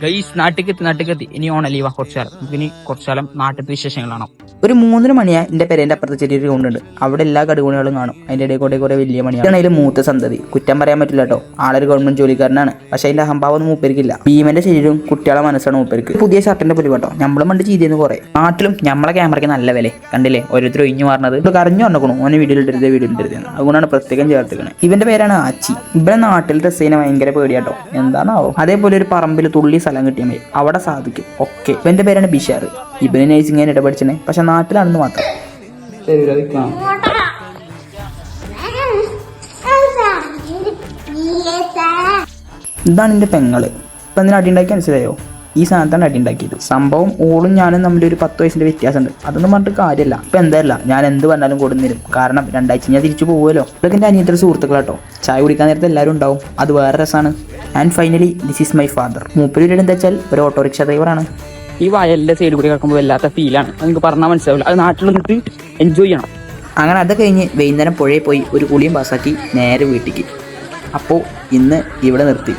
Guys നാട്ടിലെത്തി ഇനി ഓണ ലീവാ കുറച്ചുകാലം. ഇനി കുറച്ചുകാലം നാട്ടിലത്തെ വിശേഷങ്ങളാണോ. ഒരു 3:30 മണിയാ എന്റെ പെരേന്റെ അപ്പുറത്ത് ചെറിയൊരു ഗ്രൗണ്ട് ഉണ്ട്. അവിടെ എല്ലാ കടുകുണികളും കാണും. അതിന്റെ ഇടയിൽ കൂടെ കുറെ വലിയ മണിയാണ്. അതിൽ മൂത്ത സന്തതി കുറ്റം പറയാൻ പറ്റില്ല കേട്ടോ. ആളൊരു ഗവൺമെന്റ് ജോലിക്കാരനാണ്. പക്ഷെ അതിന്റെ അഹംഭാവം ഒന്നും മൂപ്പരിക്കില്ല. ഭീമന്റെ ശരീരവും കുട്ടികളെ മനസ്സാണ് മൂപ്പർക്ക്. പുതിയ ഷർട്ടിന്റെ പുലി കേട്ടോ. നമ്മളും പണ്ട് ചെയ്തിരുന്നു കുറെ. നാട്ടിലും നമ്മളെ ക്യാമറയ്ക്ക് നല്ല വില കണ്ടില്ലേ. ഓരോരുത്തർ ഒഴിഞ്ഞു മാറുന്നത് ഇവിടെ കരഞ്ഞു പറഞ്ഞേക്കണു. ഓനെ വീഡിയോ ഇട്ടരുത്. അതുകൊണ്ടാണ് പ്രത്യേകം ചേർത്തിക്കണത്. ഇവന്റെ പേരാണ് ആച്ചി. ഇവിടെ നാട്ടിൽ ഡ്രസ് ചെയ്യുന്ന ഭയങ്കര പേടിയാട്ടോ. എന്താണാവോ. അതേപോലെ ഒരു പറമ്പിൽ തുള്ളി സ്ഥലം കിട്ടിയാൽ മതി, അവിടെ സാധിക്കും. ഓക്കെ. ഇവന്റെ പേരാണ് ബിഷാർ. ഇവന് നഴ്സിംഗ് ഞാൻ ഇടപെടിച്ചേ. പക്ഷെ നാട്ടിലാണെന്ന് മാത്രം. ഇതാണ് എന്റെ പെങ്ങള്. ഇപ്പൊ എന്തിനാ അടി ഉണ്ടാക്കി മനസ്സിലായോ? ഈ സാധനത്താണ് അടി ഉണ്ടാക്കിയത്. സംഭവം ഓളും ഞാനും തമ്മിൽ ഒരു 10 വയസ്സിന്റെ വ്യത്യാസമുണ്ട്. അതൊന്നും പറഞ്ഞിട്ട് കാര്യമല്ല. ഇപ്പൊ എന്തായാലും ഞാൻ എന്ത് പറഞ്ഞാലും കൊടുന്നിരും. കാരണം 2 ആഴ്ച ഞാൻ തിരിച്ചു പോകുമല്ലോ. ഇതൊക്കെ എന്റെ അനിയത്തിന്റെ സുഹൃത്തുക്കളാട്ടോ. ചായ കുടിക്കാൻ നേരത്തെ എല്ലാവരും ഉണ്ടാവും. അത് വേറെ രസമാണ്. And finally this is my father. മൂപ്പര് എന്താ വെച്ചാൽ ഒരു ഓട്ടോറിക്ഷ ഡ്രൈവറാണ്. ഈ വയലിന്റെ സൈഡിൽ കൂടി കിടക്കുമ്പോൾ വല്ലാത്ത ഫീലാണ്. നിങ്ങൾക്ക് പറഞ്ഞാൽ മനസ്സിലാവില്ല. അത് നാട്ടിൽ നിന്നിട്ട് എൻജോയ് ചെയ്യണം. അങ്ങനെ അത് കഴിഞ്ഞ് വൈകുന്നേരം പുഴയിൽ പോയി ഒരു കുളിയും പാസ്സാക്കി നേരെ വീട്ടിലേക്ക്. അപ്പോൾ ഇന്ന് ഇവിടെ നിർത്തി.